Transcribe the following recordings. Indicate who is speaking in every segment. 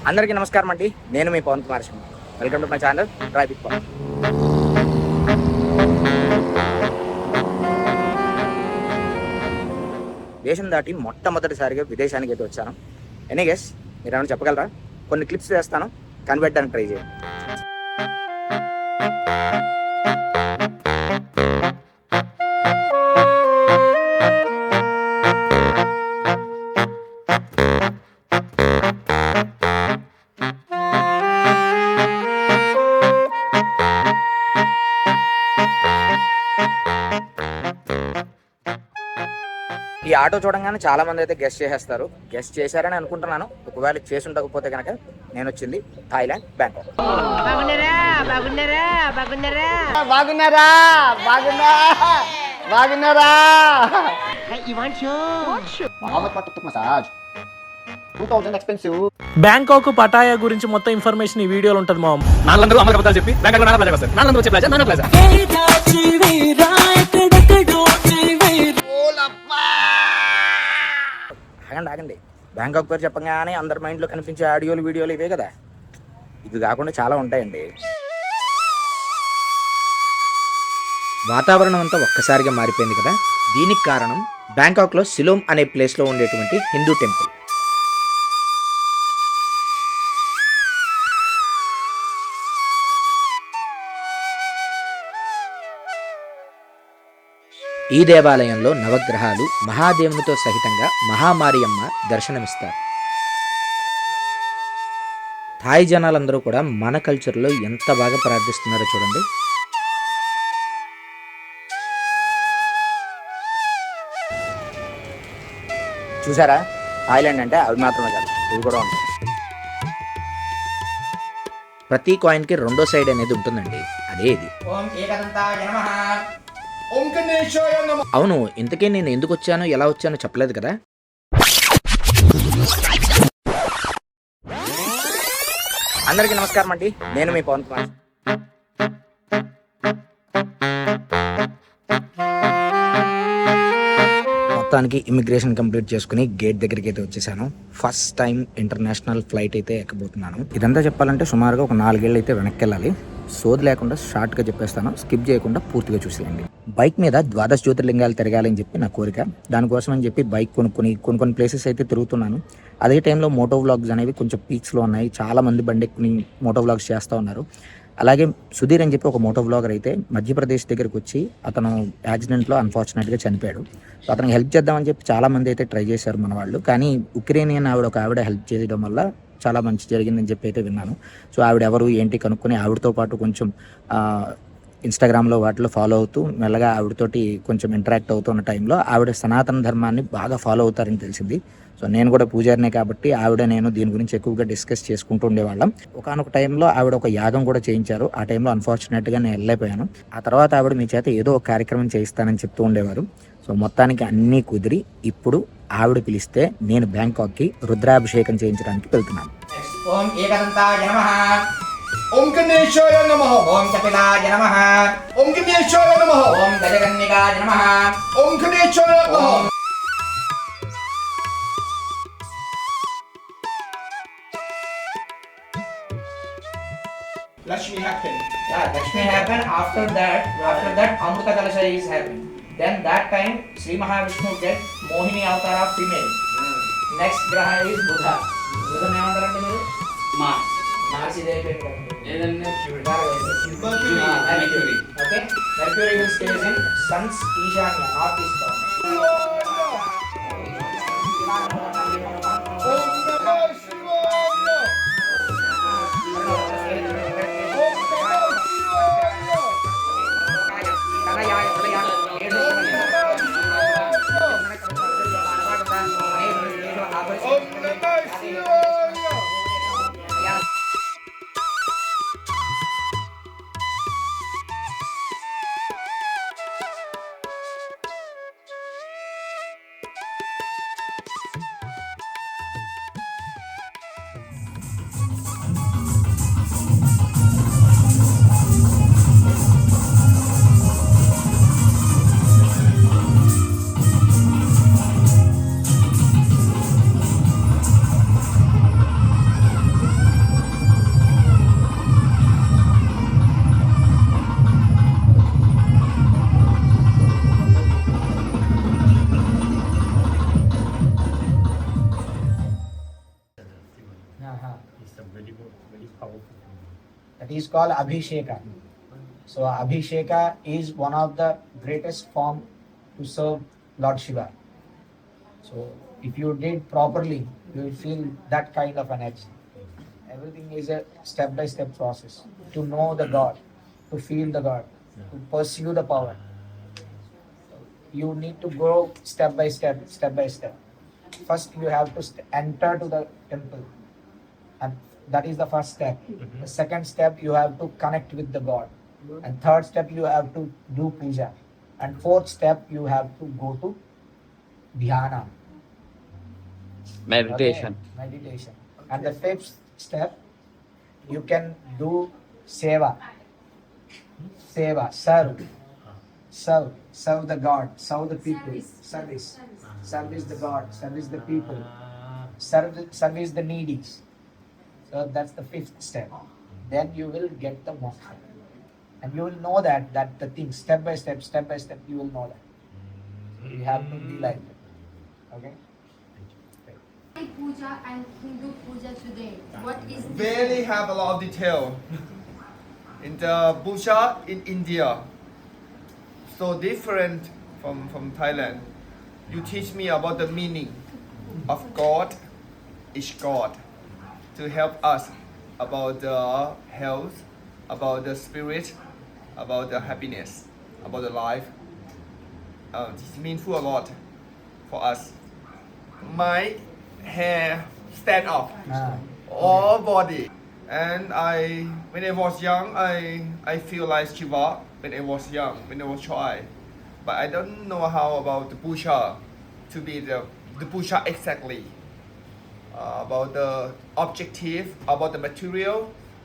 Speaker 1: అందరికీ నమస్కారం అండి. నేను మీ Pavan Kumar Singh. Welcome to my channel drive with Pavan. దేశం దాటి మొట్టమొదటిసారిగా విదేశానికి అయితే వచ్చాను. ఎనీ గెస్ మీరు ఏమైనా చెప్పగలరా? కొన్ని క్లిప్స్ వేస్తాను, కనిపెట్టడానికి ట్రై చేయండి. ఈ ఆటో చూడంగానే చాలా మంది అయితే గెస్ట్ చేసేస్తారు. గెస్ట్ చేశారని అనుకుంటున్నాను. ఒకవేళ చేసి ఉండకపోతే కనుక నేను వచ్చింది థాయిలాండ్, బ్యాంకాక్.
Speaker 2: బ్యాంకాక్ పటాయా గురించి మొత్తం ఇన్ఫర్మేషన్ ఈ వీడియోలో ఉంటుంది మామ.
Speaker 3: నాలందరూ అమలు అబద్ధాలు చెప్పి బ్యాంకాక్ నానా ప్లాజా వస్తారు. నాలందరూ వచ్చే ప్లాజా నానా ప్లాజా.
Speaker 1: ఆగండి. బ్యాంకాక్ పేరు చెప్పగానే అందరి మైండ్లో కనిపించే ఆడియోలు వీడియోలు ఇవే కదా. ఇవి కాకుండా చాలా ఉంటాయండి. వాతావరణం అంతా ఒక్కసారిగా మారిపోయింది కదా. దీనికి కారణం బ్యాంకాక్లో సిలోమ్ అనే ప్లేస్లో ఉండేటువంటి హిందూ టెంపుల్. ఈ దేవాలయంలో నవగ్రహాలు, మహాదేవునితో సహితంగా మహామారియమ్మ దర్శనమిస్తారు. థాయ్ జనాలందరూ కూడా మన కల్చర్లో ఎంత బాగా ప్రార్థిస్తున్నారో చూడండి. చూసారా? థాయిలాండ్ అంటే అవి మాత్రమే కాదు, ఇవి కూడా ఉంటాయి. ప్రతి కాయిన్కి రెండో సైడ్ అనేది ఉంటుందండి. అదే ఇది. అవును, ఇంతకీ నేను ఎందుకు వచ్చానో ఎలా వచ్చానో చెప్పలేదు కదా. అందరికీ నమస్కారం అండి. నేను మీ పవన్ కుమార్. మొత్తానికి ఇమిగ్రేషన్ కంప్లీట్ చేసుకుని గేట్ దగ్గరికి అయితే వచ్చేసాను. ఫస్ట్ టైం ఇంటర్నేషనల్ ఫ్లైట్ అయితే ఎక్కబోతున్నాను. ఇదంతా చెప్పాలంటే సుమారుగా ఒక 4 ఏళ్ళు అయితే వెనక్కి వెళ్ళాలి. సోది లేకుండా షార్ట్గా చెప్పేస్తాను, స్కిప్ చేయకుండా పూర్తిగా చూసేయండి. బైక్ మీద 12 జ్యోతిర్లింగాలు తిరగాలని చెప్పి నా కోరిక. దానికోసం అని చెప్పి బైక్ కొన్ని ప్లేసెస్ అయితే తిరుగుతున్నాను. అదే టైంలో మోటో వ్లాగ్స్ అనేవి కొంచెం పీక్స్లో ఉన్నాయి. చాలా మంది బండెక్కుని మోటో వ్లాగ్స్ చేస్తూ ఉన్నారు. అలాగే సుధీర్ అని చెప్పి ఒక మోటో వ్లాగర్ అయితే మధ్యప్రదేశ్ దగ్గరికి వచ్చి అతను యాక్సిడెంట్లో అన్ఫార్చునేట్గా చనిపోయాడు. సో అతనికి హెల్ప్ చేద్దామని చెప్పి చాలామంది అయితే ట్రై చేశారు మన వాళ్ళు. కానీ ఉక్రెయినియన్ ఒక ఆవిడ హెల్ప్ చేయడం వల్ల చాలా మంచి జరిగిందని చెప్పి అయితే విన్నాను. సో ఆవిడ ఎవరు ఏంటి కనుక్కొని ఆవిడతో పాటు కొంచెం ఇన్స్టాగ్రామ్లో వాటిలో ఫాలో అవుతూ మెల్లగా ఆవిడతోటి కొంచెం ఇంటరాక్ట్ అవుతున్న టైంలో ఆవిడ సనాతన ధర్మాన్ని బాగా ఫాలో అవుతారని తెలిసింది. సో నేను కూడా పూజారినే కాబట్టి నేను దీని గురించి ఎక్కువగా డిస్కస్ చేసుకుంటూ ఉండేవాళ్ళం. ఒకనొక టైంలో ఆవిడ ఒక యాగం కూడా చేయించారు. ఆ టైంలో అన్ఫార్చునేట్గా నేను వెళ్ళలేకపోయాను. ఆ తర్వాత ఆవిడ మీ చేత ఏదో ఒక కార్యక్రమం చేయిస్తానని చెప్తూ ఉండేవారు. సో మొత్తానికి అన్నీ కుదిరి ఇప్పుడు ఆవిడ పిలిస్తే నేను బ్యాంకాక్కి రుద్రాభిషేకం చేయించడానికి వెళ్తున్నాను. ఓం ఏకదంతాయ నమః,
Speaker 4: ఓం గణేశాయ నమః,
Speaker 1: ఓం కపిలాయ నమః,
Speaker 4: ఓం గణేశాయ నమః,
Speaker 1: ఓం గజకన్నికాయ నమః,
Speaker 4: ఓం గణేశాయ నమః.
Speaker 1: Lakshmi happened. Yeah, Lakshmi happened. After that, Amrita Kalasha is happening. Then that time, Sri Mahavishnu get Mohini avatar of female. Next graha is Buddha. Buddha ne avantarante meeru? Mars ide ayipindi.
Speaker 3: ఏదన్నా
Speaker 1: Mercury. Okay? Mercury will stays in sun's Ishanya, northeast corner.
Speaker 5: It's a very good, very powerful thing.
Speaker 6: That is called Abhisheka. So Abhisheka is one of the greatest form to serve Lord Shiva. So if you did properly, you will feel that kind of energy. Everything is a step-by-step process to know the God, to feel the God, to pursue the power. You need to go step by step, step by step. First, you have to enter to the temple, and that is the first step. The second step, you have to connect with the God, and third step, you have to do puja, and fourth step, you have to go to dhyana.
Speaker 7: Meditation.
Speaker 6: Okay, meditation. And the fifth step, you can do seva. Seva, serve the God, serve the people, service the God, service the people, service the needy. So that's the fifth step. Then you will get the moksha, and you will know that the thing step by step, you will know that. You have to be like that. Okay.
Speaker 8: Puja and Hindu puja today. What is
Speaker 4: Really have a lot of detail. In the puja in India, so different from Thailand. You teach me about the meaning of God is God to help us about the health, about the spirit, about the happiness, about the life. This means a lot for us. My hair stand up, all body, and when I was young, I feel like Shiva when I was young, when I was child, but I don't know how about the puja to be the puja exactly. About the objective, about the material,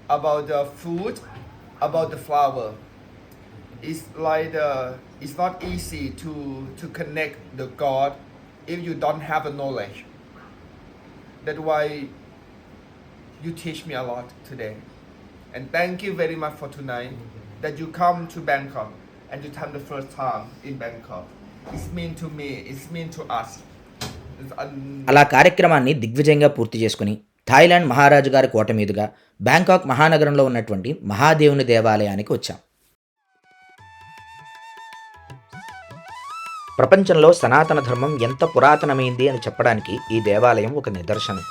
Speaker 4: about the food, about the flower. It's like it's not easy to connect the God if you don't have the knowledge. That's why you teach me a lot today. And thank you very much for tonight that you come to Bangkok and you come the first time in Bangkok. It's mean to me, it's mean to us.
Speaker 1: అలా కార్యక్రమాన్ని దిగ్విజయంగా పూర్తి చేసుకుని Thailand మహారాజు గారి కోట మీదుగా Bangkok మహానగరంలో ఉన్నటువంటి మహాదేవుని దేవాలయానికి వచ్చాం. ప్రపంచంలో సనాతన ధర్మం ఎంత పురాతనమైంది అని చెప్పడానికి ఈ దేవాలయం ఒక నిదర్శనం.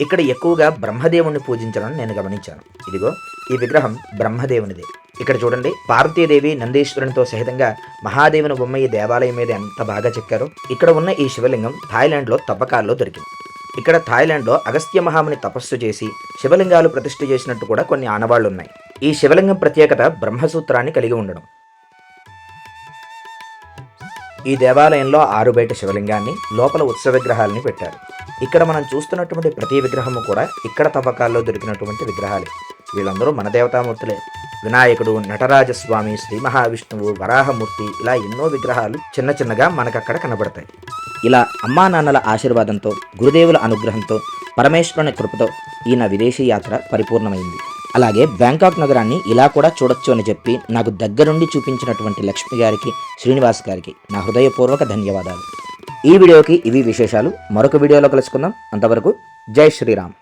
Speaker 1: ఇక్కడ ఎక్కువగా బ్రహ్మదేవుణ్ణి పూజించడం నేను గమనించాను. ఇదిగో ఈ విగ్రహం బ్రహ్మదేవునిదే. ఇక్కడ చూడండి, పార్వతీదేవి నందీశ్వరునితో సహితంగా మహాదేవుని బొమ్మ ఈ దేవాలయం మీద ఎంత బాగా చెక్కారో. ఇక్కడ ఉన్న ఈ శివలింగం థాయిలాండ్లో తవ్వకాల్లో దొరికింది. ఇక్కడ థాయిలాండ్లో అగస్త్య మహాముని తపస్సు చేసి శివలింగాలు ప్రతిష్ఠ చేసినట్టు కూడా కొన్ని ఆనవాళ్లు ఉన్నాయి. ఈ శివలింగం ప్రత్యేకత బ్రహ్మసూత్రాన్ని కలిగి ఉండడం. ఈ దేవాలయంలో 6 బయట శివలింగాన్ని, లోపల ఉత్సవ విగ్రహాలని పెట్టారు. ఇక్కడ మనం చూస్తున్నటువంటి ప్రతి విగ్రహము కూడా ఇక్కడ తవ్వకాల్లో దొరికినటువంటి విగ్రహాలే. వీళ్ళందరూ మన దేవతామూర్తులే. వినాయకుడు, నటరాజస్వామి, శ్రీ మహావిష్ణువు, వరాహమూర్తి, ఇలా ఎన్నో విగ్రహాలు చిన్న చిన్నగా మనకక్కడ కనబడతాయి. ఇలా అమ్మా నాన్నల ఆశీర్వాదంతో, గురుదేవుల అనుగ్రహంతో, పరమేశ్వరుని కృపతో ఈ నా విదేశీ యాత్ర పరిపూర్ణమైంది. అలాగే బ్యాంకాక్ నగరాన్ని ఇలా కూడా చూడొచ్చు అని చెప్పి నాకు దగ్గరుండి చూపించినటువంటి లక్ష్మి గారికి, శ్రీనివాస్ గారికి నా హృదయపూర్వక ధన్యవాదాలు. ఈ వీడియోకి ఇవి విశేషాలు. మరొక వీడియోలో కలుసుకుందాం. అంతవరకు జై శ్రీరామ్.